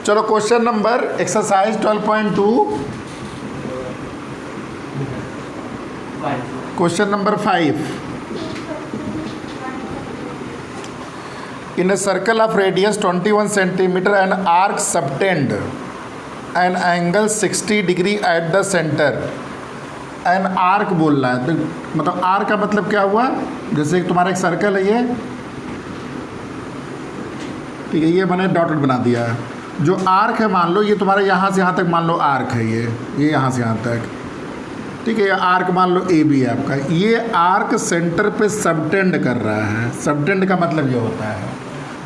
चलो question number exercise 12.2 question number 5. In a circle of radius 21 centimeter an arc subtend an angle 60 degree at the center. An arc बोल रहा है, तो मतलब arc का मतलब क्या हुआ, जैसे तुम्हारा एक सर्कल है ये, ठीक है, ये मैंने डॉटेड बना दिया है. जो आर्क है मान लो ये तुम्हारा यहाँ से यहाँ तक मान लो आर्क है, ये यहाँ से यहाँ तक, ठीक है. ये आर्क मान लो ए बी है आपका. ये आर्क सेंटर पे सबटेंड कर रहा है. सबटेंड का मतलब ये होता है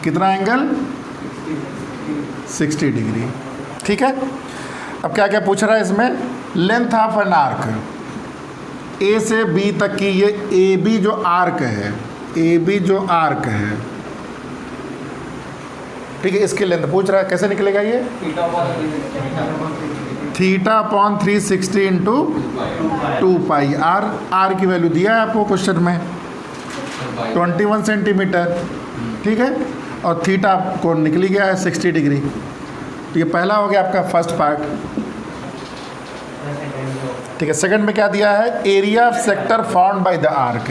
कितना एंगल, 60 डिग्री. ठीक है. अब क्या क्या पूछ रहा है इसमें, लेंथ ऑफ एन आर्क, ए से बी तक की, ये ए बी जो आर्क है, ए बी जो आर्क है, ठीक है, इसकी लेंथ पूछ रहा है. कैसे निकलेगा ये, theta upon 360 into 2 pi R. R की वैल्यू दिया है आपको क्वेश्चन में 21 सेंटीमीटर. ठीक है. और थीटा आपको निकली गया है 60 डिग्री. तो ये पहला हो गया आपका फर्स्ट पार्ट. ठीक है. सेकंड में क्या दिया है, area of sector formed by the arc.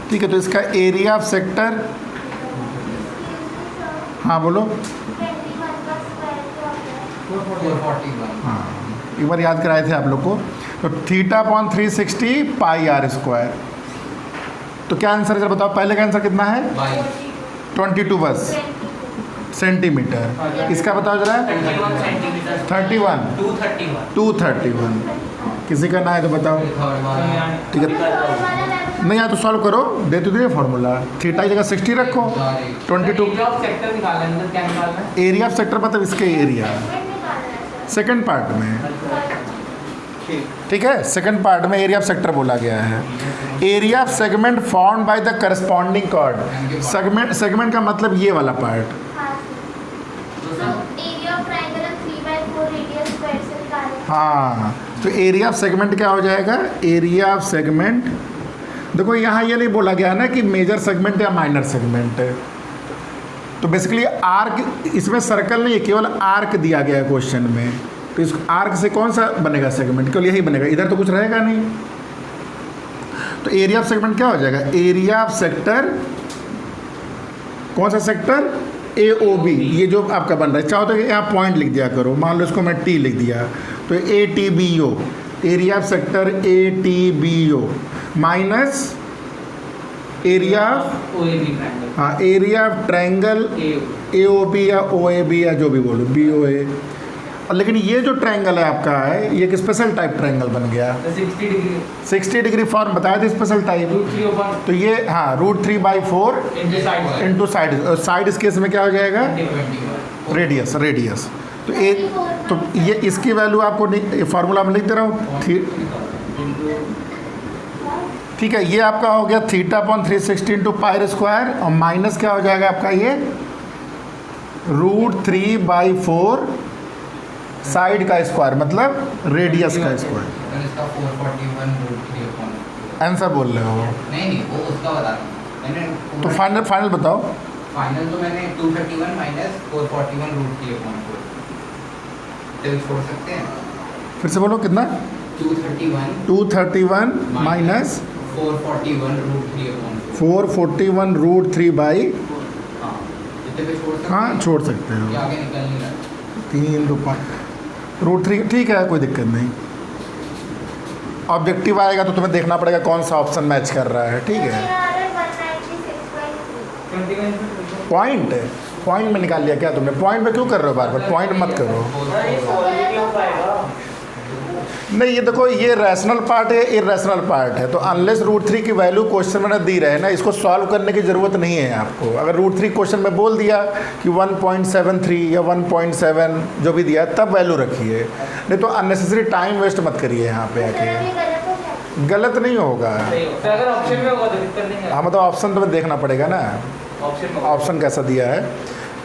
ठीक है. तो इसका एरिया ऑफ सेक्टर, हाँ बोलो, हाँ एक बार याद कराए थे आप लोग को. तो theta upon 360 pi R square. तो क्या आंसर है बताओ, पहले का आंसर कितना है, 22 बस सेंटीमीटर. इसका बताओ जरा, 231. किसी का ना है तो बताओ. ठीक है. नहीं यार तो सॉल्व करो, दे तो दिए फॉर्मूला. थीटा की जगह 60 रखो, 22. एरिया ऑफ सेक्टर मतलब इसके एरिया सेकंड पार्ट में. ठीक है. सेकंड पार्ट में एरिया ऑफ सेक्टर बोला गया है. Area of segment formed by the corresponding chord. Segment का मतलब ये वाला पार्ट. हाँ. तो एरिया ऑफ सेगमेंट क्या हो जाएगा, एरिया ऑफ सेगमेंट, देखो यहाँ ये नहीं बोला गया ना कि मेजर सेगमेंट या माइनर सेगमेंट है. तो बेसिकली आर्क, इसमें सर्कल नहीं है, केवल आर्क दिया गया है क्वेश्चन में. तो इस आर्क से कौन सा बनेगा सेगमेंट, केवल यही बनेगा, इधर तो कुछ रहेगा नहीं. तो एरिया ऑफ सेगमेंट क्या हो जाएगा, एरिया ऑफ सेक्टर, कौन सा सेक्टर, ए ओ बी. ये जो आपका बन रहा है, चाहो तो यहाँ पॉइंट लिख दिया करो, मान लो इसको मैं टी लिख दिया, तो A T B O, area of sector A T B O minus area of, हाँ area of triangle A O B या ओ ए बी या जो भी बोलो, बी ओ ए. और लेकिन ये जो ट्रायंगल है आपका है, ये एक स्पेशल टाइप ट्रायंगल बन गया. 60 डिग्री फॉर्म बताया था स्पेशल टाइप. तो ये हाँ √3/4 इंटू साइड. साइड इस केस में क्या हो जाएगा, रेडियस. रेडियस तो ये इसकी वैल्यू आपको फार्मूला में लिख दे रहा हूँ. ठीक है. ये आपका हो गया theta upon 360 into pi square, और माइनस क्या हो जाएगा आपका ये √3/4 साइड का स्क्वायर, मतलब रेडियस का स्क्वायर. आंसर बोल रहे हो, नहीं वो उसका बता रहा हूँ मैंने. तो फाइनल बताओ. फाइनल तो मैंने 231 माइनस 441 √3/4. तो छोड़ सकते हैं. फिर से बोलो कितना, 231 माइनस 441 √3/, हाँ छोड़ सकते हो. आगे निकल नहीं रहा. 3 तो 5 √3. ठीक है, कोई दिक्कत नहीं. ऑब्जेक्टिव आएगा तो तुम्हें देखना पड़ेगा कौन सा ऑप्शन मैच कर रहा है. ठीक है. पॉइंट में निकाल लिया क्या तुमने, पॉइंट में क्यों कर रहे हो बार बार, पॉइंट मत करो. नहीं ये देखो, ये रैशनल पार्ट है, इरेशनल पार्ट है. तो अनलेस √3 की वैल्यू क्वेश्चन में दी रहे ना, इसको सॉल्व करने की ज़रूरत नहीं है आपको. अगर √3 क्वेश्चन में बोल दिया कि 1.73 या 1.7 जो भी दिया, तब वैल्यू रखिए. नहीं तो अननेसेसरी टाइम वेस्ट मत करिए यहाँ पे आके. गलत नहीं होगा. हाँ मतलब ऑप्शन तुम्हें देखना पड़ेगा ना, ऑप्शन कैसा दिया है.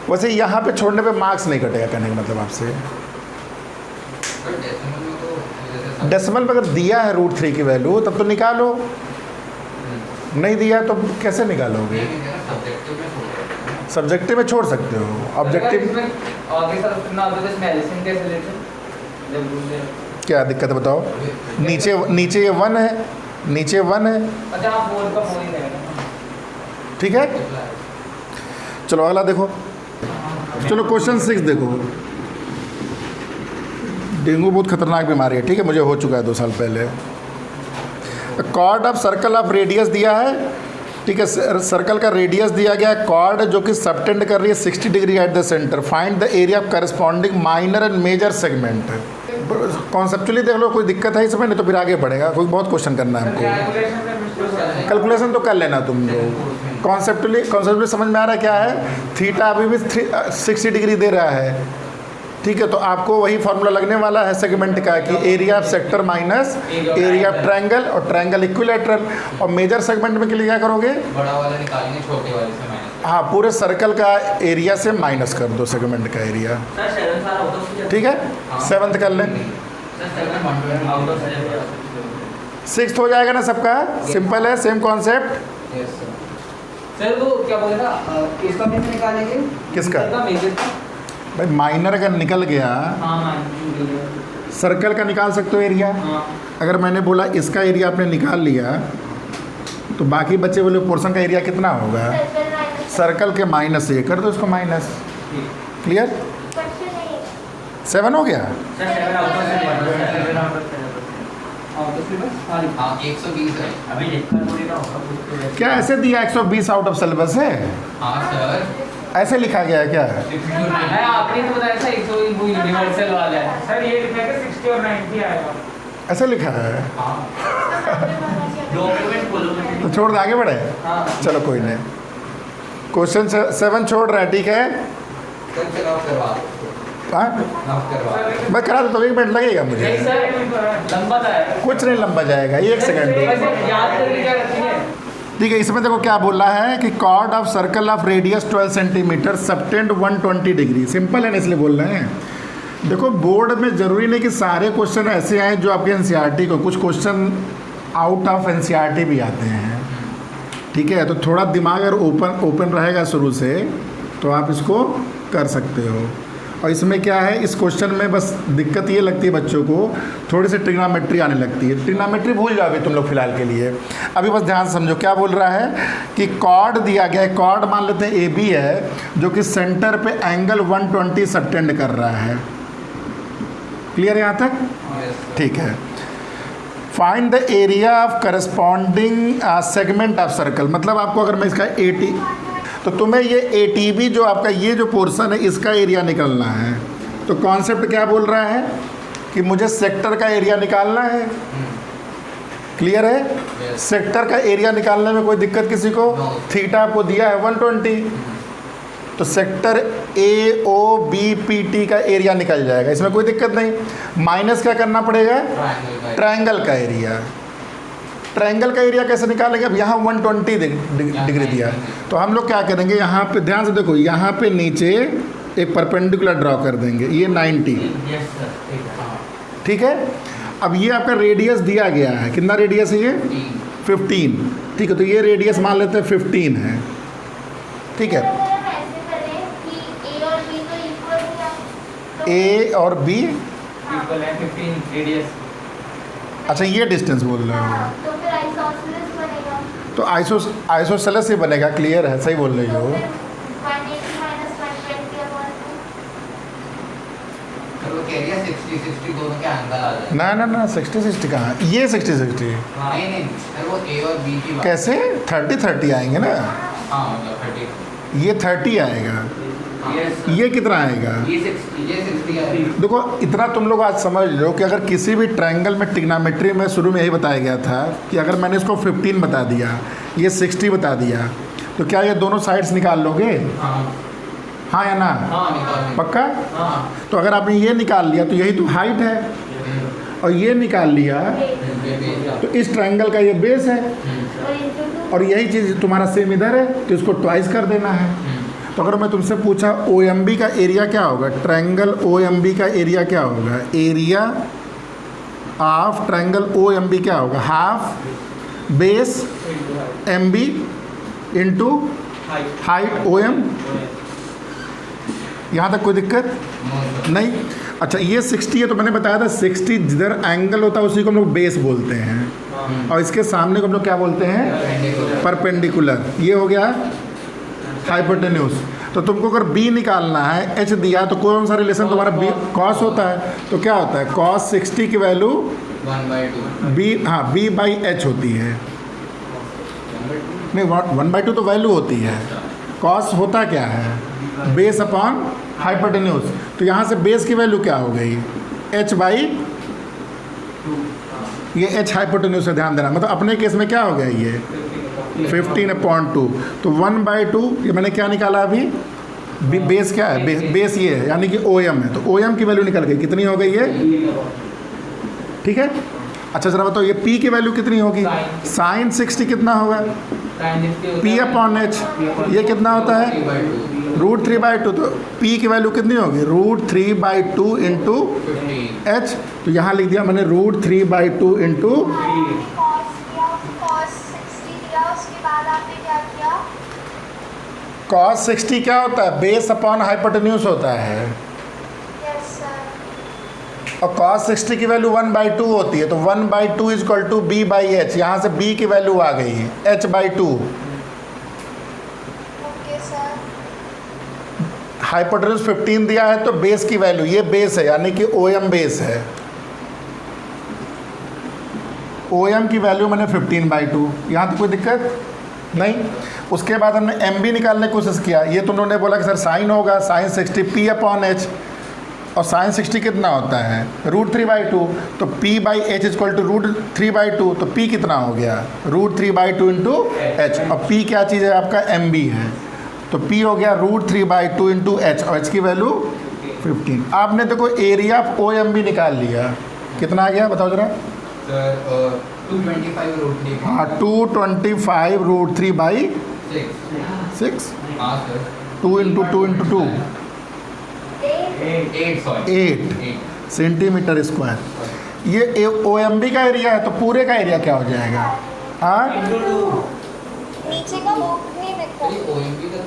वैसे यहाँ पे छोड़ने पे मार्क्स नहीं कटेगा, कहने का मतलब आपसे. डेसिमल में अगर दिया है √3 की वैल्यू तब तो निकालो, नहीं दिया तो कैसे निकालोगे. सब्जेक्टिव में छोड़ सकते हो, ऑब्जेक्टिव आगे सर कितना आता है इसमें एडिशन कैसे लेते हैं जब रूल है? क्या दिक्कत है बताओ। नीचे नीचे ये 1 है, नीचे 1 है, अच्छा आप 4 का 4 ही रहेगा। ठीक है। चलो अगला देखो, चलो क्वेश्चन 6 देखो। डेंगू बहुत खतरनाक बीमारी है, ठीक है, मुझे हो चुका है 2 साल पहले। Chord of circle of radius दिया है, ठीक है, सर्कल का रेडियस दिया गया है, कॉर्ड जो कि सबटेंड कर रही है 60 degree at the centre, find the area of corresponding minor and major segment. Conceptually देख लो, कोई दिक्कत है इसमें, नहीं तो फिर आगे बढ़ेगा, कोई बहुत क्वेश्चन करना है हमको। कैलकुलेशन तो कर लेना तुम लोग, कॉन्सेप्चुअली समझ में आ रहा है क्या है। थीटा अभी भी 60 डिग्री दे रहा है, ठीक है, तो आपको वही फार्मूला लगने वाला है सेगमेंट का कि area of sector minus area of triangle, और ट्रायंगल इक्विलैटरल। और मेजर सेगमेंट में के लिए क्या करोगे, बड़ा वाला निकालेंगे छोटे वाले से माइनस। हाँ, पूरे सर्कल का एरिया से माइनस कर दो सेगमेंट का एरिया, सर 7 सारा आउट ऑफ ठीक है। 7th कर लें, आउट ऑफ 6th हो जाएगा ना सबका, सिंपल है, सेम कॉन्सेप्ट। यस सर वो क्या बोले था इसका भी निकालेंगे किसका? इसका मेजर का। भाई माइनर अगर निकल गया, हाँ सर्कल का निकाल सकते हो एरिया। हाँ अगर मैंने बोला इसका एरिया आपने निकाल लिया, तो बाकी बचे वाले पोर्शन का एरिया कितना होगा, सर्कल के माइनस से कर दो इसको माइनस। क्लियर? 7 हो गया। Sir 7 out of 7 out of 7 हाँ 120 है। अभी लिखा थोड़ी ना होगा। क्या ऐसे दिया 120 आउट ऑफ सिलेबस है? हाँ सर, ऐसे लिखा गया है क्या? है आपने तो बताया था 100 वो यूनिवर्सल वाला है। सर ये लिखा है कि 60 और 90 आएगा। ऐसे लिखा है, डॉक्यूमेंट खोलो मैं। तो छोड़ दे, आगे बढ़े। हाँ चलो कोई नहीं, क्वेश्चन 7 छोड़ रहा है, ठीक है। सर चलो आप करवा दो। हाँ आप करवा दो। मैं करा तो 1 मिनट लगेगा नहीं मुझे, सर लंबा था कुछ नहीं लंबा जाएगा, 1 सेकंड। वैसे याद करके क्या रखी है। ठीक है, इसमें देखो क्या बोला है कि chord of circle of radius 12 centimetre subtend 120 degree. Simple है ना, इसलिए बोल रहे हैं। देखो बोर्ड में ज़रूरी नहीं कि सारे क्वेश्चन ऐसे आए जो आपके एनसीईआरटी को, कुछ क्वेश्चन आउट ऑफ एनसीईआरटी भी आते हैं, ठीक है। तो थोड़ा दिमाग अगर ओपन रहेगा शुरू से, तो आप इसको कर सकते हो। और इसमें क्या है, इस क्वेश्चन में बस दिक्कत ये लगती है बच्चों को, थोड़ी सी ट्रिग्नोमेट्री आने लगती है। ट्रिग्नोमेट्री भूल जाओ अभी तुम लोग फिलहाल के लिए। अभी बस ध्यान से समझो क्या बोल रहा है कि कॉर्ड दिया गया है, कॉर्ड मान लेते हैं ए बी है, जो कि सेंटर पे एंगल 120 सबटेंड कर रहा है। क्लियर है यहाँ तक? ठीक है। Find the area of corresponding segment of circle, मतलब आपको अगर मैं इसका 80, तो तुम्हें ये ATB जो आपका ये जो पोर्शन है इसका एरिया निकालना है। तो कॉन्सेप्ट क्या बोल रहा है कि मुझे सेक्टर का एरिया निकालना है। क्लियर है? सेक्टर का एरिया निकालने में कोई दिक्कत किसी को? थीटा आपको दिया है 120, तो सेक्टर AOBPT का एरिया निकल जाएगा, इसमें कोई दिक्कत नहीं। माइनस क्या करना पड़ेगा? ट्रायंगल का एरिया। ट्रायंगल का एरिया कैसे निकालेंगे? अब यहाँ 120 डिग्री दिया, तो हम लोग क्या करेंगे, यहाँ पे ध्यान से देखो, यहाँ पे नीचे एक परपेंडिकुलर ड्रॉ कर देंगे, ये 90, ठीक है। अब ये आपका रेडियस दिया गया है, कितना रेडियस है ये? 15, ठीक है। तो ये रेडियस मान लेते हैं 15 है, ठीक है। A और B इक्वल है 15 रेडियस। अच्छा ये डिस्टेंस बोल रहे हो, तो फिर आइसोसेलेस बनेगा। तो आइसोसेलेस ही बनेगा। क्लियर है, सही बोल रही हो। 180 माइनस 120 अपॉन 2। सर वो कह रही है 60 दोनों के एंगल आ जाए। ना 60 कहाँ, ये 60 नहीं सर, वो A और B की बात। कैसे? 30 आएंगे ना, हाँ मतलब 30। ये 30 आएगा, यस ये कितना आएगा? ये 60 ये 60 है। देखो इतना तुम लोग आज समझ लो कि अगर किसी भी ट्रायंगल में ट्रिग्नोमेट्री में शुरू में यही बताया गया था कि अगर मैंने इसको 15 बता दिया, ये 60 बता दिया, तो क्या ये दोनों साइड्स निकाल लोगे? हाँ या ना? हाँ निकाल पक्का? हाँ तो अगर आपने ये निकाल लिया तो यही तो हाइट है, और ये निकाल लिया तो इस ट्रायंगल का ये बेस है, और इनटू 2। और यही चीज़ तुम्हारा सेम इधर है, तो इसको ट्वाइस कर देना है। तो अगर मैं तुमसे पूछा OMB का एरिया क्या होगा, ट्रायंगल OMB का एरिया क्या होगा? एरिया ऑफ ट्रायंगल OMB क्या होगा? Half base MB into height O M, यहाँ तक कोई दिक्कत नो सर। नहीं। अच्छा ये 60 है तो मैंने बताया था 60 जिधर एंगल होता है उसी को हम लोग बेस बोलते हैं, और इसके सामने को हम लोग क्या बोलते हैं, परपेंडिकुलर। ये हो गया हाइपोटेन्यूज। तो तुमको अगर बी निकालना है, एच दिया तो कौन सा रिलेशन तुम्हारा बी कॉस होता है, तो क्या होता है कॉस 60 की वैल्यू 1/2 बी, हाँ बी बाई एच होती है। नहीं 1/2 तो वैल्यू होती है, कॉस होता क्या है बेस अपॉन हाइपोटेन्यूज। तो यहाँ से बेस की वैल्यू क्या हो गई एच बाई, ये एच हाइपोटेन्यूज से ध्यान देना, मतलब अपने केस में क्या हो गया ये 15/2। तो 1/2 ये मैंने क्या निकाला अभी, बेस क्या है, बेस ये है यानी कि ओ एम है, तो ओ एम की वैल्यू निकल गई, कितनी हो गई ये, ठीक है। अच्छा जरा बताओ ये पी की वैल्यू कितनी होगी, साइन 60 कितना होगा पी अपॉन एच, ये कितना होता है √3/2। तो पी की वैल्यू कितनी होगी √3/2 इंटू 15 एच। तो यहाँ लिख दिया मैंने √3/2 इंटू, cos 60 दिया, उसके बाद आपने क्या किया? कॉस 60 क्या होता है बेस अपॉन हाइपोटेन्यूज होता है, Yes sir. और cos 60 की वैल्यू 1/2 होती है, तो 1/2 is equal to b by h. यहाँ से b की वैल्यू आ गई h/2। Okay sir. हाइपोटेन्यूज 15 दिया है तो बेस की वैल्यू, ये बेस है यानी कि ओ एम बेस है, ओ एम की वैल्यू मैंने 15/2। यहाँ तो कोई दिक्कत नहीं। उसके बाद हमने एम बी निकालने की कोशिश किया, ये तुम लोगों ने बोला कि सर साइन होगा, साइन 60 पी अपॉन एच, और साइन 60 कितना होता है √3/2, तो p by H is equal to √3/2, तो p कितना हो गया √3/2 इंटू एच, और p क्या चीज़ है आपका एम बी है, तो p हो गया √3/2 इंटू एच, और h की वैल्यू 15। आपने देखो area of O M B निकाल लिया, कितना आ गया बताओ जरा, सर 225 √3 हाँ 225 √3/6, 6 हाँ sir 2 into 2 into 2 8 sorry 8 centimetre square. ये ओ एम बी का एरिया है, तो पूरे का एरिया क्या हो जाएगा, हाँ नीचे का वो नहीं दिखता। OMB का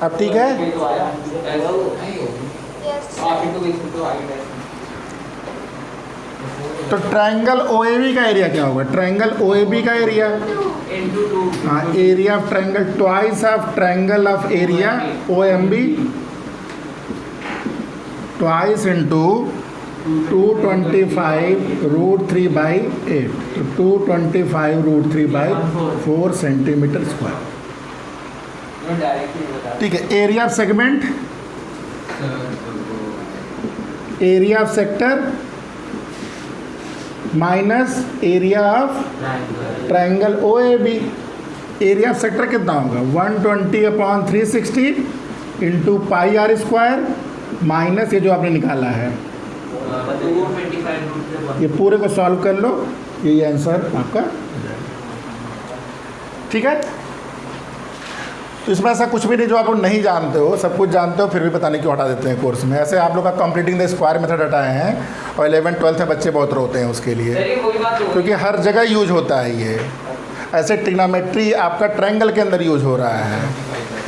अब ठीक है। नहीं होगी Yes. तो ट्रायंगल ओ ए बी का एरिया क्या होगा, ट्रायंगल ओ ए बी का एरिया, हाँ area of triangle twice of triangle of area O M B, twice into 225 √3/8, तो 225 √3/4 सेंटीमीटर स्क्वायर। ठीक है, area of segment, area of sector minus area of triangle O A B. Area of sector कितना होगा 120/360 into πr² minus ये जो आपने निकाला है, ये पूरे को सॉल्व कर लो, ये आंसर आपका हो जाएगा। ठीक है, तो इसमें ऐसा कुछ भी नहीं जो आप लोग नहीं जानते हो, सब कुछ जानते हो फिर भी पता नहीं क्यों हटा देते हैं कोर्स में। ऐसे आप लोग का कंप्लीटिंग द स्क्वायर मेथड हटाए हैं, और 11th 12th में बच्चे बहुत रोते हैं उसके लिए, क्योंकि हर जगह यूज होता है ये। ऐसे ट्रिग्नोमेट्री आपका ट्रायंगल के अंदर यूज हो रहा है,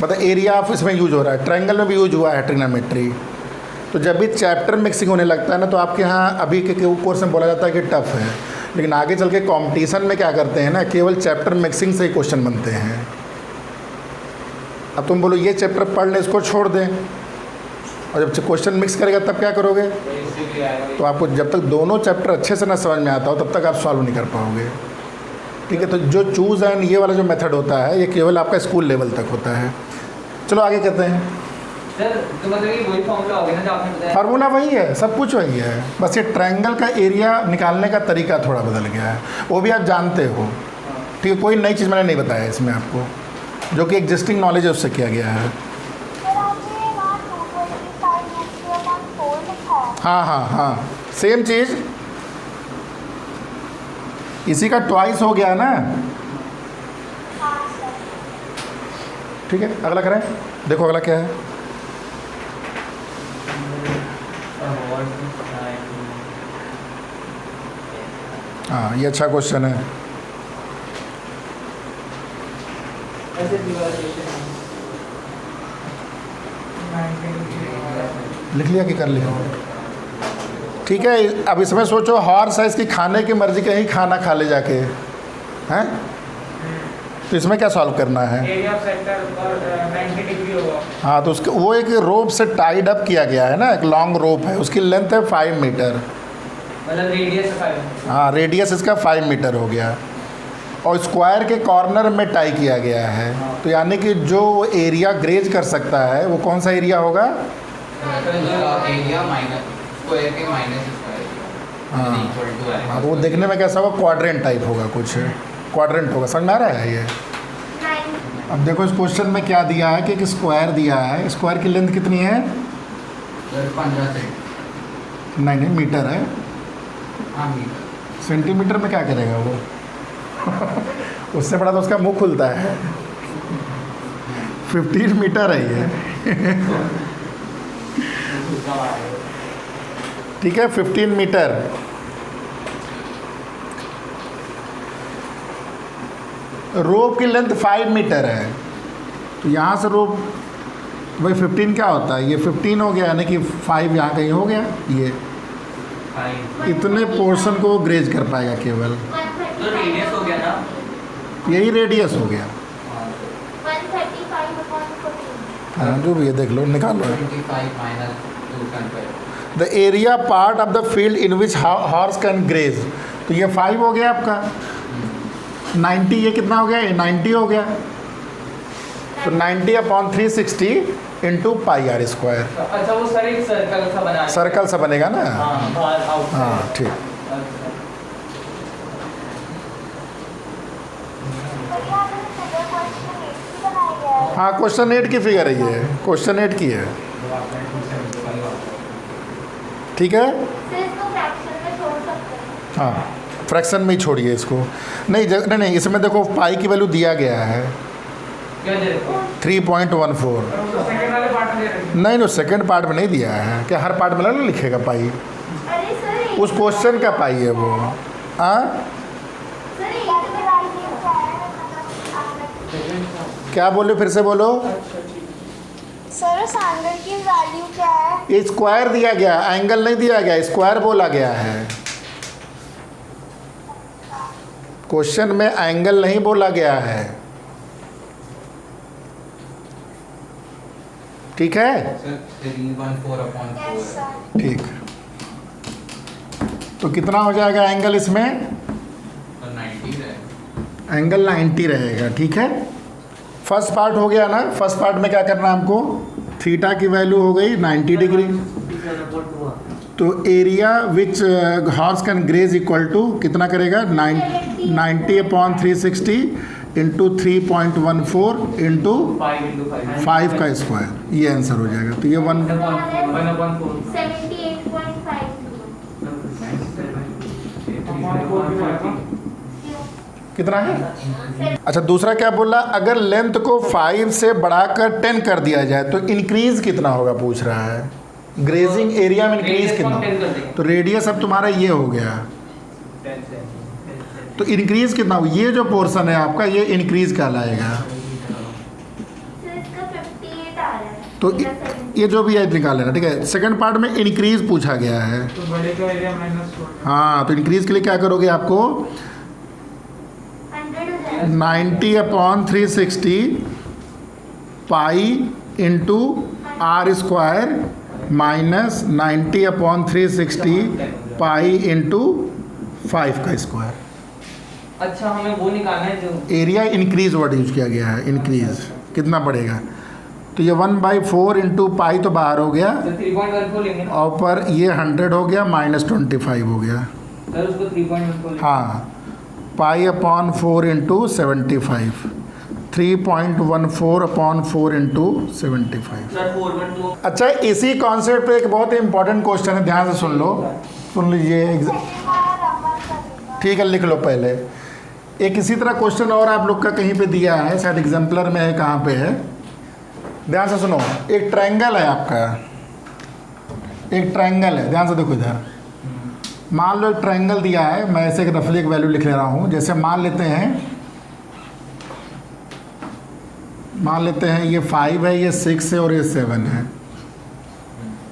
मतलब एरिया ऑफ इसमें यूज हो रहा है, ट्रायंगल में भी यूज हुआ है ट्रिग्नोमेट्री। तो जब भी चैप्टर मिक्सिंग होने लगता है ना, तो आपके यहाँ अभी के कोर्स में बोला जाता है कि टफ है, लेकिन आगे चल के कॉम्पिटिशन में क्या करते हैं ना, केवल चैप्टर मिक्सिंग से ही क्वेश्चन बनते हैं। अब तुम बोलो ये चैप्टर पढ़ लें, इसको छोड़ दें, और जब क्वेश्चन मिक्स करेगा तब क्या करोगे, तो आपको जब तक दोनों चैप्टर अच्छे से ना समझ में आता हो तब तक आप सॉल्व नहीं कर पाओगे। ठीक है, तो जो चूज़ एंड ये वाला जो मेथड होता है ये केवल आपका स्कूल लेवल तक होता है। चलो आगे करते हैं। सर तो मतलब ये वही फॉर्मूला हो गया ना जो आपने बताया, फार्मूला वही है, सब कुछ वही है, बस ये ट्रायंगल का एरिया निकालने का तरीका थोड़ा बदल गया है, वो भी आप जानते हो। ठीक है, कोई नई चीज़ मैंने नहीं बताया इसमें आपको, जो कि एग्जिस्टिंग नॉलेज है उससे किया गया है। सर आपने वहाँ 225 लिखा है। हाँ हाँ हाँ, सेम चीज़, इसी का ट्वाइस हो गया ना। हाँ सर। ठीक है, अगला करें, देखो अगला क्या है। हाँ ये अच्छा क्वेश्चन है। ऐसे दीवार लिख लिया कि कर लिया? ठीक है, अब इसमें सोचो हॉर्स है, इसकी खाने की मर्जी, कहीं खाना खा ले जाके, हैं? तो इसमें क्या सॉल्व करना है? एरिया ऑफ सेक्टर और 90 डिग्री होगा। हाँ, तो उसके वो एक रोप से टाइड अप किया गया है ना, एक लॉन्ग रोप है, उसकी लेंथ है 5 मीटर। मतलब रेडियस 5। हाँ, रेडियस इसका 5 मीटर हो गया और स्क्वायर के कॉर्नर में टाई किया गया है। तो यानी कि जो एरिया ग्रेज कर सकता है वो कौन सा एरिया होगा? एरिया माइनस स्क्वायर के माइनस स्क्वायर हाँ। इक्वल टू आएगा। हाँ, तो वो देखने में कैसा होगा? क्वाड्रेंट टाइप होगा, कुछ क्वाड्रेंट होगा। समझ में आ रहा है ये? 9 अब देखो इस क्वेश्चन में क्या दिया है कि एक स्क्वायर दिया है, स्क्वायर की लेंथ कितनी है? 15 से नहीं, मीटर है। हाँ मीटर। सेंटीमीटर में क्या करेगा वो? उससे बड़ा तो उसका मुंह खुलता है। 15 मीटर है ये। ठीक है, 15 मीटर। रोप की लेंथ 5 मीटर है, तो यहाँ से रोप वही 15 क्या होता है? ये 15 हो गया, यानी कि 5 यहाँ कहीं हो गया। ये इतने पोर्शन को वो ग्रेज कर पाएगा केवल। तो रेडियस हो गया ना, यही रेडियस हो गया। 135 upon 14। हाँ, जो भी है देख लो, निकालो। 25 minus 2.5। The area part of the field in which horse can graze, तो ये 5 हो गया आपका। 90, ये कितना हो गया? ये 90 हो गया। तो 90 upon 360 into pi R square. अच्छा वो सर एक सर्कल सा बना है। सर्कल सा बनेगा ना? हाँ, बाहर आउट। हाँ, ठीक। भैया अगर फिगर क्वेश्चन 8 की बनाई गया है। हाँ, क्वेश्चन 8 की फिगर है ये, क्वेश्चन 8 की है। ठीक है, फिर इसको फ्रैक्शन में छोड़ सकते हैं। हाँ, फ्रैक्शन में ही छोड़िए इसको। नहीं, इसमें देखो पाई की वैल्यू दिया गया है क्या दे रहे हो? 3.14। और उसको सेकंड वाले पार्ट में दे रहे नहीं, नो सेकंड पार्ट में नहीं दिया है। क्या हर पार्ट में ना लिखेगा पाई? अरे सर उस क्वेश्चन का पाई है वो। हाँ, सर एक तो वैल्यू क्या है? मतलब आपने क्या बोले? फिर से बोलो। सर उस एंगल की वैल्यू क्या है? ये स्क्वायर दिया गया, एंगल नहीं दिया गया, स्क्वायर बोला गया है। क्वेश्चन में एंगल नहीं बोला गया है। ठीक है, सर 314 अपॉन 4 यस है। सर। ठीक। तो कितना हो जाएगा एंगल इसमें? तो 90 है। एंगल 90 रहेगा। ठीक है, फर्स्ट पार्ट हो गया ना। फर्स्ट पार्ट में क्या करना है हमको? थीटा की वैल्यू हो गई 90 डिग्री। तो area which horse can graze equal to कितना करेगा? 90 अपॉन 360 इंटू 3.14 इंटू 5 का स्क्वायर। ये आंसर हो जाएगा। तो ये 1 78.5। कितना है? अच्छा, दूसरा क्या बोला? अगर लेंथ को 5 से बढ़ाकर 10 कर दिया जाए तो इंक्रीज कितना होगा पूछ रहा है। ग्रेजिंग एरिया में इंक्रीज कितना होगा? तो रेडियस अब तुम्हारा ये हो गया, तो इंक्रीज कितना होगा? ये जो पोर्शन है आपका ये इंक्रीज कहलाएगा। सर इसका 58 आ रहा है। तो ये जो भी है निकाल लेना। ठीक है, सेकंड पार्ट में इंक्रीज पूछा गया है। तो बड़े का एरिया माइनस 4। हाँ, तो इंक्रीज के लिए क्या करोगे? आपको 100 हो जाएगा। 90 upon 360 pi into R square minus 90 upon 360 pi into 5 का स्क्वायर। अच्छा हमें वो निकालना है जो एरिया इंक्रीज वर्ड यूज किया गया है। इंक्रीज कितना बढ़ेगा? तो ये 1/4 इंटू पाई तो बाहर हो गया, 3.14 लेंगे ना और पर ये 100 हो गया माइनस 25 हो गया। सर, उसको 3.14 हाँ, pi upon 4 into 75, 3.14 upon 4 into 75। Sir 4.2 अच्छा, इसी कॉन्सेप्ट पे एक बहुत ही इंपॉर्टेंट क्वेश्चन है, ध्यान से सुन लो। सुन लीजिए। ठीक है, लिख लो पहले। एक इसी तरह क्वेश्चन और आप लोग का कहीं पे दिया है, शायद एग्जाम्पलर में है, कहाँ पे है? ध्यान से सुनो। एक ट्रायंगल है आपका, एक ट्रायंगल है, ध्यान से देखो इधर। मान लो एक ट्रायंगल दिया है, मैं ऐसे एक रफली एक वैल्यू लिख ले रहा हूँ। जैसे मान लेते हैं ये 5 है, ये 6 है और ये 7 है।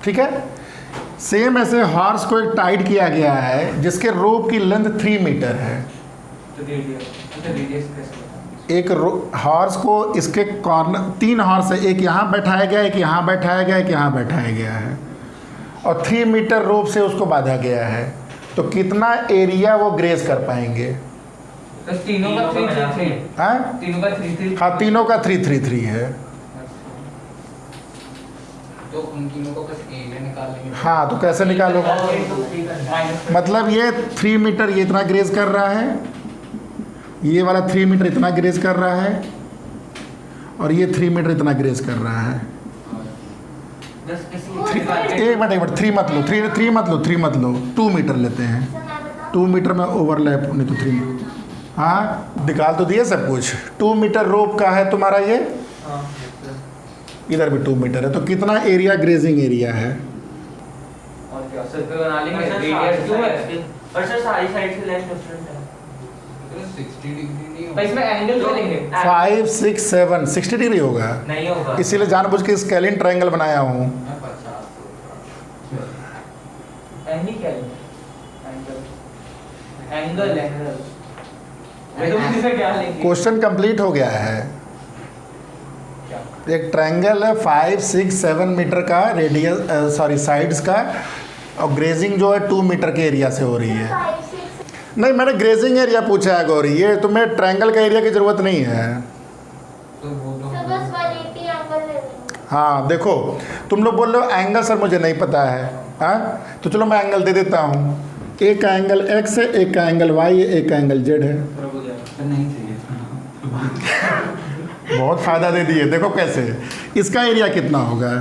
ठीक है। सेम ऐसे हॉर्स को एक टाइट किया गया है जिसके रोप की लेंथ 3 मीटर है। तो रेडियस कैसे बताएंगे? एक हॉर्स को इसके कॉर्नर 3 हॉर्स है, एक यहाँ बैठाया गया, एक यहाँ बैठाया गया, एक यहाँ बैठाया गया है और 3 मीटर रोप से उसको बांधा गया है। तो कितना एरिया वो ग्रेज कर पाएंगे? तो तीनों का 3-3 हाँ तीनों का 3-3 हाँ, तीनों का 3-3-3 है। तो उन तीनों को बस एरिया निकाल लेंगे। हाँ, तो कैसे निकालोगे? मतलब ये 3 मीटर ये इतना ग्रेज कर रहा है, ये वाला 3 मीटर इतना ग्रेज कर रहा है और ये 3 मीटर इतना ग्रेज कर रहा है। एक मिनट 3 मत लो, 3 मत लो, 3 मत लो, 2 मीटर लेते हैं। सर मैं बताऊँ 2 मीटर में ओवरलैप नहीं तो 3। हाँ, निकाल तो दिए सब कुछ। 2 मीटर रोप का है तुम्हारा ये, इधर भी 2 मीटर है, तो कितना एरिया ग्रेजिंग एरिया है? और क्या सर्कल बना लेंगे, रेडियस क्यों है? पर सर सारी साइड से लेंथ डिफरेंट है। तो 60 डिग्री नहीं पर इसमें एंगल क्या लेंगे? 5, 6, 7 60 डिग्री होगा। नहीं होगा। इसीलिए जानबूझ के स्केलिन ट्रायंगल बनाया हूँ। मैं 50 एंगल क्या लेंगे? एंगल तो किसे क्या लेंगे? क्वेश्चन कंप्लीट हो गया है। क्या? एक ट्रायंगल है 5, 6, 7 मीटर का रेडियस, सॉरी साइड्स का, और ग्रेजिंग जो है 2 मीटर के एरिया से हो रही है। 5, 6 नहीं, मैंने ग्रेजिंग एरिया पूछा है गौरी, ये तुम्हें ट्रायंगल का एरिया की ज़रूरत नहीं है। तो वो तो सर बस 180 एंगल ले लेंगे। हाँ देखो, तुम लोग बोल रहे हो एंगल सर मुझे नहीं पता है। हाँ, तो चलो मैं एंगल दे देता हूँ। एक का एंगल x है, एक का एंगल y है, एक का एंगल z है। नहीं चाहिए। बहुत फ़ायदा दे दिए। देखो कैसे, इसका एरिया कितना होगा?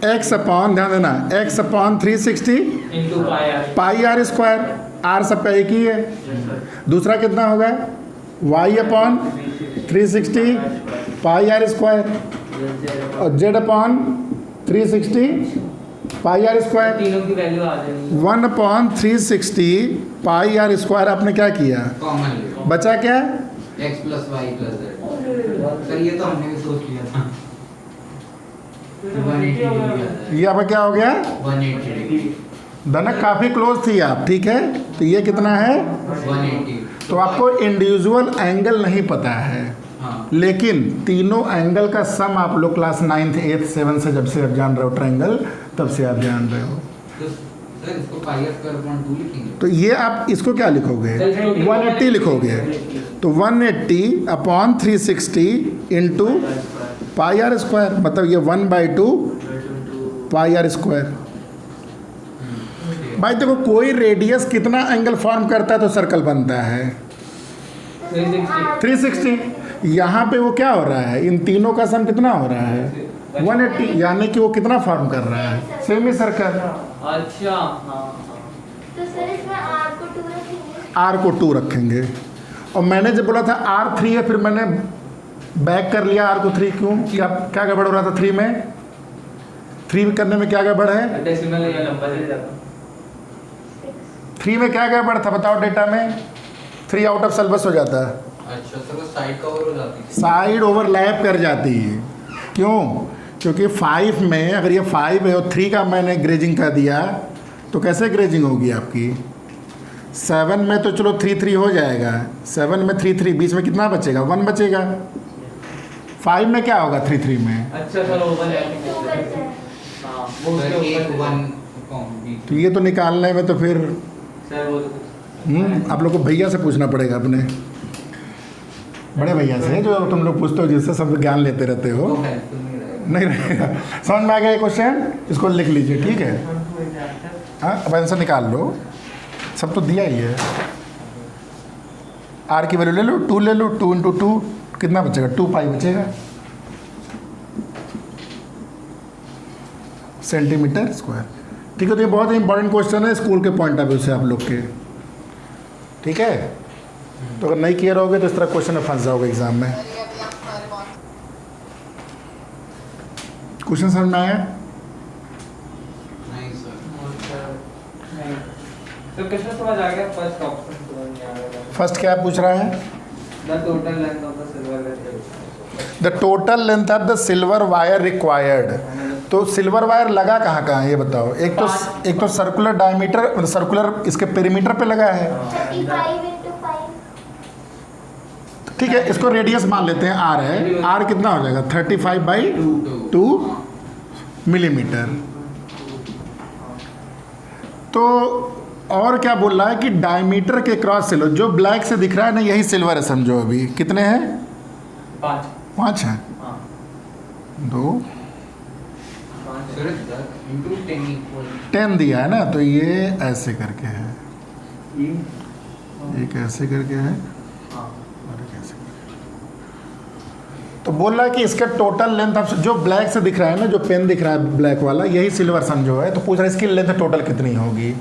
x अपॉन, ध्यान देना, x upon 360 into pi R square, R सबका एक ही है। दूसरा कितना होगा? y upon 360 pi R square और z upon 360 pi R square. तीनों की वैल्यू आ जाएगी। 1 अपॉन 360 पाई आर स्क्वायर आपने क्या किया? कॉमन ले बचा क्या? x plus y plus z। Sir ये तो हमने भी सोच लिया था। 180 डिग्री आ जाएगा। ये अब क्या हो गया? 180 डिग्री। धनक काफ़ी क्लोज थी आप, ठीक है। तो ये कितना है? 180। तो आपको इंडिविजुअल एंगल नहीं पता है, हाँ। लेकिन तीनों एंगल का सम आप लोग क्लास 9th 8th 7th से जब से आप जान रहे हो ट्रायंगल, तब से आप जान रहे हो। तो सर इसको पाई आर स्क्वायर अपॉन 2 लिखेंगे। तो ये आप इसको क्या लिखोगे? 180 लिखोगे। तो 180 upon 360 into pi R square, मतलब ये 1/2 पाई आर स्क्वायर। भाई देखो, कोई रेडियस कितना एंगल फॉर्म करता है तो सर्कल बनता है 360। यहाँ पे वो क्या हो रहा है? इन तीनों का सम कितना हो रहा है? 180, यानी कि वो कितना फॉर्म कर रहा है? Semi circle. अच्छा हाँ। तो सर इसमें R को 2 रखेंगे। आर को 2 रखेंगे। और मैंने जब बोला था आर 3 है, फिर मैंने बैक कर लिया आर को 3। क्यों? क्या क्या गड़बड़ हो रहा था 3 में? 3 करने में क्या गड़बड़ है? डेसिमल या नंबर ले जाता। 3 में क्या गड़बड़ था बताओ? डेटा में 3 आउट ऑफ सिलेबस हो जाता है। अच्छा सर वो साइड कवर हो जाती है। साइड ओवरलैप कर जाती है। क्यों? क्योंकि 5 में अगर ये 5 है और 3 का मैंने ग्रेजिंग कर दिया तो कैसे ग्रेजिंग होगी आपकी? 7 में तो चलो 3 हो जाएगा, 7 में 3 बीच में कितना बचेगा? 1 बचेगा। 5 में क्या होगा 3 में? अच्छा चलो ओवरलैपिंग 2 करते हैं। बचा है। हाँ वो सर उसके एक ऊपर 1 कॉम बीच। तो ये तो निकालने में तो फिर सर वो तो आप लोग को भैया से पूछना पड़ेगा, अपने बड़े भैया से, जो तुम लोग पूछते हो, जिससे सब ज्ञान लेते रहते हो। तो हेल्पफुल नहीं रहेगा। नहीं रहेगा। समझ में आ गया ये क्वेश्चन? इसको लिख लीजिए, ठीक है। हाँ, अब आंसर निकाल लो, सब तो दिया ही है। आर की वैल्यू ले लो, 2 ले लो, 2 × 2 कितना बचेगा? 2 पाई बचेगा, सेंटीमीटर स्क्वायर। ठीक है, तो ये बहुत इंपॉर्टेंट क्वेश्चन है स्कूल के पॉइंट ऑफ व्यू से आप लोग के, ठीक है। तो अगर नहीं क्लियर होगे तो इस तरह क्वेश्चन में फंस जाओगे एग्जाम में। क्वेश्चन समझ में आया? नहीं सर। तो क्वेश्चन समझ आ गया। फर्स्ट ऑप्शन समझ नहीं आ रहा। फर्स्ट क्या पूछ रहा है? The total length of the silver the total length of the silver wire required. तो सिल्वर वायर लगा कहाँ कहाँ ये बताओ। एक तो सर्कुलर डायमीटर मतलब सर्कुलर इसके पेरीमीटर पे लगा है, 35 into 5. ठीक है। इसको रेडियस मान लेते हैं आर है, आर कितना हो जाएगा 35/2 मिलीमीटर। तो और क्या बोल रहा है कि डायमीटर के क्रॉस सिल्वर जो ब्लैक से दिख रहा है ना यही सिल्वर है समझो। अभी कितने हैं 5 हैं, हाँ 2 सर 10 into 10 equal 10 दिया है ना, तो ये ऐसे करके है, एक ऐसे करके है हाँ और एक ऐसे करके। तो बोल रहा है कि इसका टोटल लेंथ अब जो ब्लैक से दिख रहा है ना, जो पेन दिख रहा है ब्लैक वाला यही सिल्वर समझो है। तो पूछ रहा है इसकी लेंथ टोटल कितनी होगी।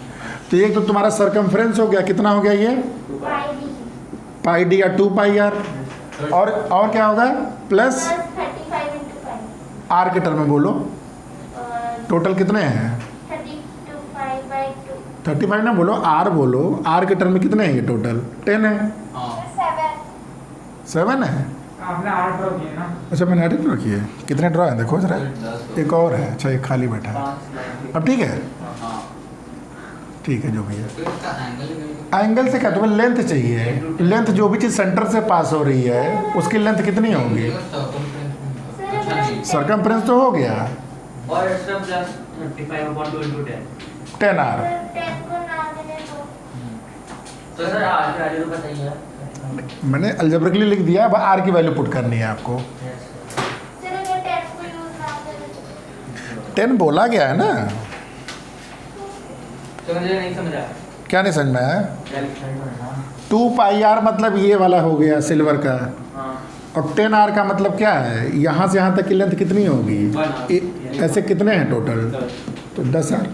तो एक तो तुम्हारा सरकमफ्रेंस हो गया, कितना हो गया ये 5D. पाई डी या 2 पाई आर, और क्या होगा प्लस Plus 35 into 5. आर के टर्म में बोलो टोटल कितने हैं 32/5/2. 35 ना बोलो, आर बोलो, आर के टर्म में कितने हैं ये टोटल 10 है, हाँ 7. 7 है। आपने 8 ड्रॉ किए ना। अच्छा मैंने एडिट ड्रॉ किए, कितने ड्रॉ हैं देखो जरा, 10 एक और है, अच्छा एक खाली बैठा है। 5 अब ठीक है, हाँ ठीक है जो भी है। तो इसका एंगल एंगल से क्या तुम्हें लेंथ चाहिए, लेंथ जो भी चीज़ सेंटर से पास हो रही है उसकी लेंथ कितनी होगी। सरकमफ्रेंस तो हो गया और एक्स्ट्रा प्लस 35/2 into 10 10 आर। 10 को ना देने दो. तो सर आज के आगे तो बताइए। मैंने अलजेब्रिकली लिख दिया, अब आर की वैल्यू पुट करनी है आपको। सर अगर 10 को यूज ना करें 10 बोला गया है ना, तो मुझे नहीं समझा क्या नहीं समझ में आया। क्या लिखना है। 2 पाई आर मतलब ये वाला हो गया सिल्वर का, हाँ और 10 आर का मतलब क्या है, यहाँ से यहाँ तक की लेंथ कितनी होगी, ऐसे कितने हैं टोटल, तो 10 आर।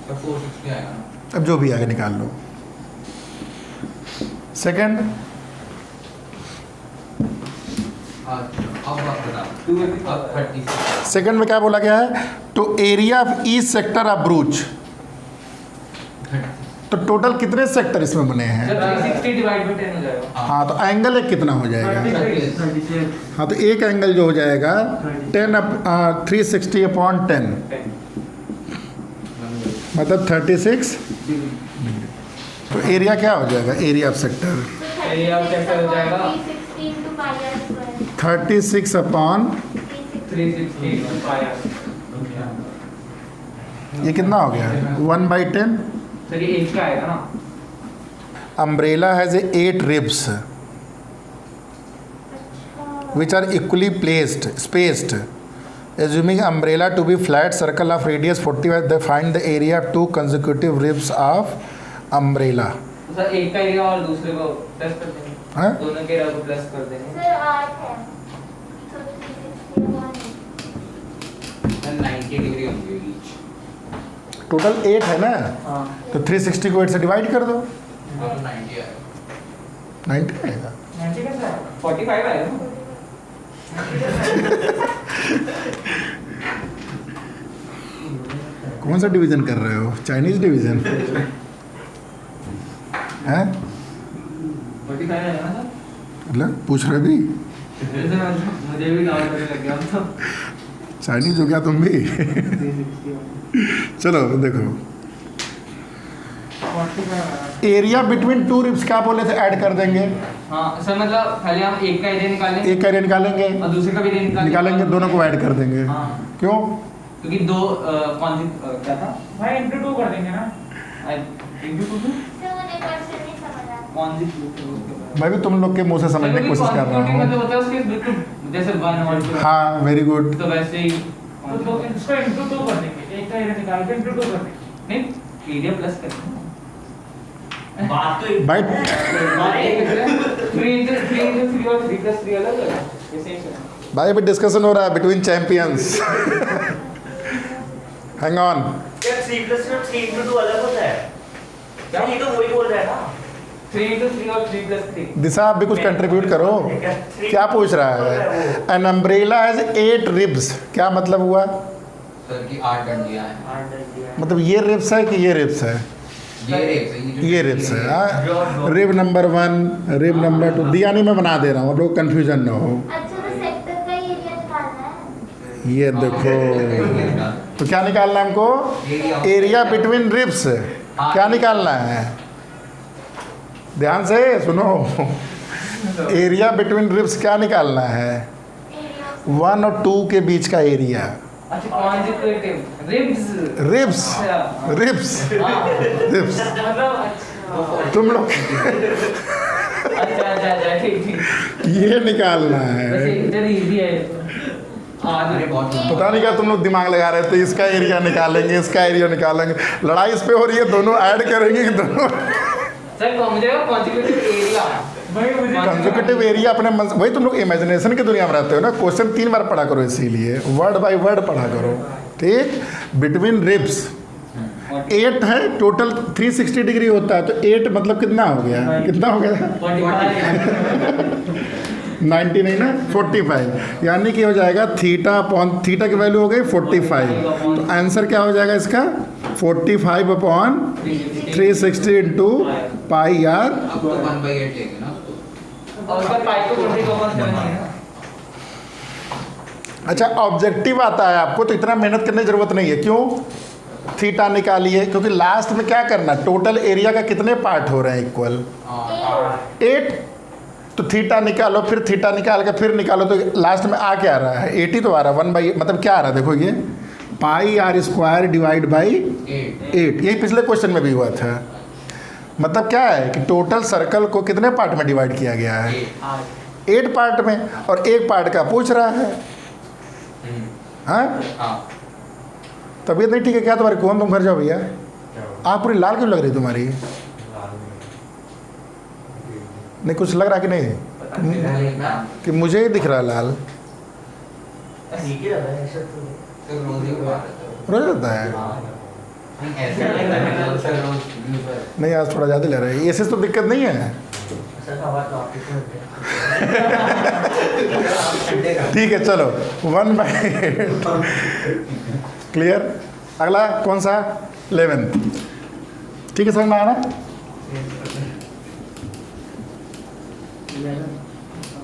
तो 460 आएगा ना। अब जो भी आगे निकाल लो। सेकंड हाँ अब आप बताओ अब 36 सेकंड में क्या बोला गया है, तो area of each sector of ब्रूच। तो टोटल कितने सेक्टर इसमें बने हैं। जब 360 डिवाइड बाय 10 हो जाएगा। हाँ तो एंगल एक कितना हो जाएगा, 36 हाँ तो एक एंगल जो हो जाएगा 360/10 मतलब 36 डिग्री। तो एरिया क्या हो जाएगा, area of sector area of sector हो जाएगा 360 into pi r square. 36/, 360 पाया। ये कितना हो गया 1/10। सर ये एज का आएगा ना। Umbrella has 8 ribs which are equally spaced. Assuming umbrella to be flat circle of radius 45, they find the area of 2 consecutive ribs of umbrella. तो सर एक का एरिया और दूसरे को प्लस कर देंगे। हाँ? दोनों के एरिया को प्लस कर देंगे। सर 8 है. So 360 then 90 डिग्री होंगे each। टोटल 8 है ना, हाँ तो 360 को 8 से डिवाइड कर दो, हाँ तो 90 आएगा। 90 आएगा। 90 कैसा है? 45 आएगा ना। कौन सा डिवीजन कर रहे हो, चाइनीज डिवीजन हैं, 45 आएगा ना सर। मतलब पूछ रहे भी, मुझे भी डाउट करने लग गया तो। चाइनीज हो गया तुम भी। चलो देखो 45 एरिया बिटवीन 2 रिब्स क्या बोले थे, ऐड कर देंगे, हाँ सर मतलब पहले हम एक का एरिया निकालेंगे एक का एरिया निकालेंगे, और दूसरे का भी एरिया निकालेंगे, दोनों को ऐड कर देंगे। हाँ क्यों, क्योंकि दो कौन सी क्या था भाई इंटू 2 कर देंगे ना। इंटू टू सर मुझे क्वेश्चन नहीं समझ आया. कौन सी टू मैं भी तुम लोग के मुंह से समझने की कोशिश कर रहा मतलब हूँ। होता है उसके बिल्कुल जैसे 1 और 2 हाँ वेरी गुड। तो वैसे ही तो दो इसको इंटू 2 कर देंगे, एक का एरिया निकाल के इंटू 2 कर देंगे। नहीं एरिया प्लस करेंगे बात तो भाई 3 into 3 और 3 plus 3 अलग है ऐसे ही करें। भाई अभी डिस्कशन हो रहा है बिटवीन चैंपियंस। हैंग ऑन, क्या 3 plus 3 into 2 अलग होता है क्या, ये तो वही बोल रहा है ना। 3 into 3 और 3 plus 3 दिशा आप भी कुछ कंट्रीब्यूट करो। क्या पूछ रहा है, एन अम्ब्रेला हैज 8 रिब्स, क्या मतलब हुआ, सर की 8 डंडियां हैं। मतलब ये रिब्स है कि ये रिब्स है, ये रेप्स है, जो ये रिब्स है। हाँ? रिब नंबर 1, रिब नंबर 2 दिया नहीं, मैं बना दे रहा हूँ, आप लोग कन्फ्यूजन ना हो। अच्छा तो सेक्टर का एरिया निकालना है. ये देखो, तो क्या निकालना है हमको? Area between ribs. क्या निकालना है? ध्यान से सुनो, एरिया बिटवीन रिब्स क्या निकालना है? 1 और 2 के बीच का एरिया। अच्छा consecutive ribs. Ribs, ribs, ribs. मतलब अच्छा तुम लोग अच्छा ठीक ये निकालना वैसे है। इधर इजी है। अरे बहुत पता नहीं क्या तुम लोग दिमाग लगा रहे थे, इसका एरिया निकालेंगे, इसका एरिया निकालेंगे। लड़ाई इस पे हो रही है, दोनों ऐड करेंगे कि दोनों सर मुझे कॉन्जिक्यूटिव एरिया भाई मुझे कंसेक्यूटिव एरिया अपने मन से, वही तुम लोग इमेजिनेशन की दुनिया में रहते हो ना। क्वेश्चन 3 बार पढ़ा करो, इसीलिए वर्ड बाय वर्ड पढ़ा करो, ठीक। बिटवीन रिब्स 8 है, टोटल 360 डिग्री होता है, तो 8 मतलब कितना हो गया? कितना हो गया? 90 नहीं ना, 45, यानी कि हो जाएगा थीटा अपॉन थीटा की वैल्यू हो गई 45। तो आंसर क्या हो जाएगा इसका? 45 अपॉन 360 इंटू पाई आर। अब तो 1/8 लेंगे ना उसको। और उसका पाई को 20/7 है। अच्छा, ऑब्जेक्टिव आता है आपको तो इतना मेहनत करने की जरूरत नहीं है। क्यों? थीटा निकालिए, क्योंकि लास्ट में क्या करना, टोटल एरिया का कितने पार्ट हो रहे हैं? इक्वल 8। तो थीटा निकालो, फिर थीटा निकाल के फिर निकालो, तो लास्ट में आ क्या रहा है? 80 तो आ रहा है। 1/8 मतलब क्या आ रहा है? देखो ये पाई आर स्क्वायर डिवाइड बाई 8। यही पिछले क्वेश्चन में भी हुआ था। मतलब क्या है कि टोटल सर्कल को कितने पार्ट में डिवाइड किया गया है? 8 पार्ट में, और एक पार्ट का पूछ रहा है। हाँ, तबीयत नहीं ठीक है क्या तुम्हारी? कौन, तुम घर जाओ भैया। आप पूरी लाल क्यों लग रही तुम्हारी? नहीं कुछ लग रहा कि नहीं? कि मुझे ही दिख रहा है लाल। रोज रहता है? नहीं आज थोड़ा ज़्यादा ले रहे हैं। ऐसे तो दिक्कत नहीं है, ठीक है चलो 1/8 क्लियर। अगला कौन सा? 11th। ठीक है, समझ में आया ना?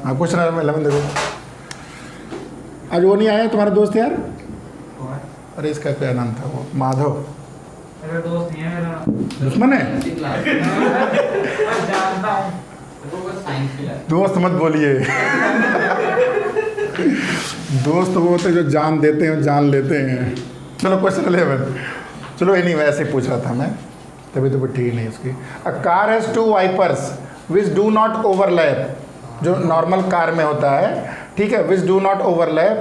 हाँ क्वेश्चन 11 देखो। आज वो नहीं आया तुम्हारा दोस्त यार? अरे इसका क्या नाम था वो? माधव। मेरा दोस्त नहीं है, मेरा दुश्मन है? मैं जानता हूँ। दोस्त मत बोलिए। दोस्त वो होते जो जान देते हैं, जान लेते हैं। चलो क्वेश्चन 11। चलो ये नहीं, वैसे ही पूछ रहा था मैं, तभी तो ठीक नहीं उसकी। A car has 2 wipers which do not overlap, जो नॉर्मल कार में होता है, ठीक है। Which do not overlap,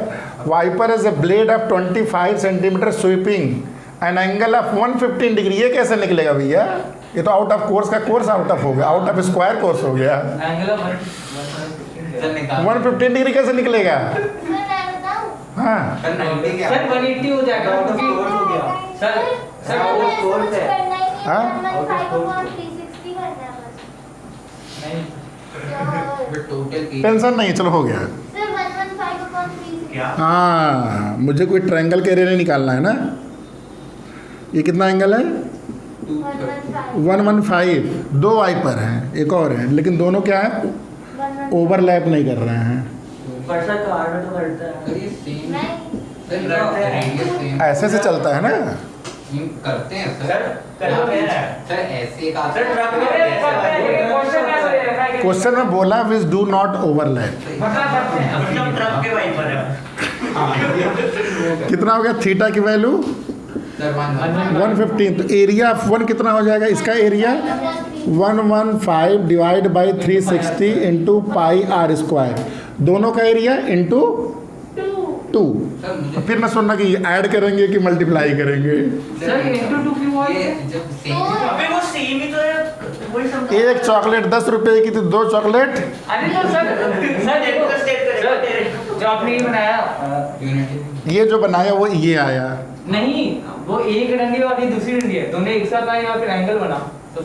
wiper is a blade of 25 centimetre sweeping an angle of 115 degree. ये कैसे निकलेगा भैया? ये तो आउट ऑफ कोर्स का कोर्स आउट ऑफ हो गया, आउट ऑफ स्क्वायर कोर्स हो गया। एंगल 115 डिग्री कैसे निकलेगा? सर मैं बताऊं? हाँ सर 180 हो जाएगा क्योंकि सर सर वो कोर्स है। हाँ? 115/360 करना है बस। नहीं सर टेंशन नहीं, चलो हो गया। 115/360 हाँ, मुझे कोई ट्रायंगल के एरिया नहीं निकालना है ना। ये कितना एंगल है? 115। 2 वाइपर हैं, एक और है, लेकिन दोनों क्या है? ओवरलैप नहीं कर रहे हैं। परसा कार में तो करता है। ऐसे से चलता है ना। करते हैं सर सर। कर लो मेरा सर ऐसे एक सर ट्रक में क्वेश्चन कैसे दे रखा है? क्वेश्चन में बोला विच डू नॉट ओवरलैप। बता सकते हैं। मतलब ट्रक के वाइपर है। कितना हो गया थीटा की वैल्यू? सर 115। तो एरिया ऑफ 1 कितना हो जाएगा? इसका area 115 divide by 360 into pi R square, दोनों का एरिया इंटू 2। सर मुझे फिर ना सुनना कि ऐड करेंगे कि मल्टीप्लाई करेंगे। सर into 2 क्यों हुआ ये है? जब सेम अबे वो सेम ही तो है, वही समझा। एक चॉकलेट 10 रुपए की, तो 2 चॉकलेट। अरे तो सर देखो सर जो आपने ये बनाया यूनिटी ये जो बनाया वो ये आया। नहीं वो एक डंडी और ये दूसरी डंडी है, दोनों एक साथ आए और फिर एंगल बना तो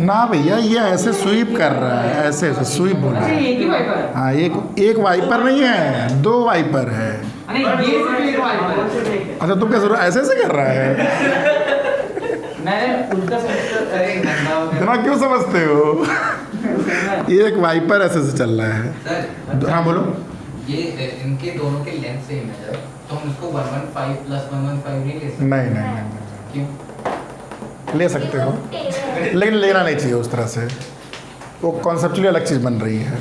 ना भैया, ये ऐसे स्वीप कर रहा है, ऐसे ऐसे स्वीप बोला अच्छा है। एक ही वाइपर है। हाँ, एक वाइपर नहीं है, 2 वाइपर है। अरे ये सिर्फ एक वाइपर है। अच्छा तुम कैसे ऐसे ऐसे कर रहा है? मैंने उल्टा सर एक धंधा हो गया इतना क्यों समझते हो? एक वाइपर ऐसे से चल रहा है। सर। हाँ बोलो। ये इनके दोनों के लेंथ सेम है जब, तो हम इसको 115 प्लस 115 नहीं ले सकते? नहीं नहीं नहीं, नहीं। क्यों? ले सकते हो, लेकिन लेना नहीं चाहिए उस तरह से, वो कॉन्सेप्चुअली अलग चीज़ बन रही है।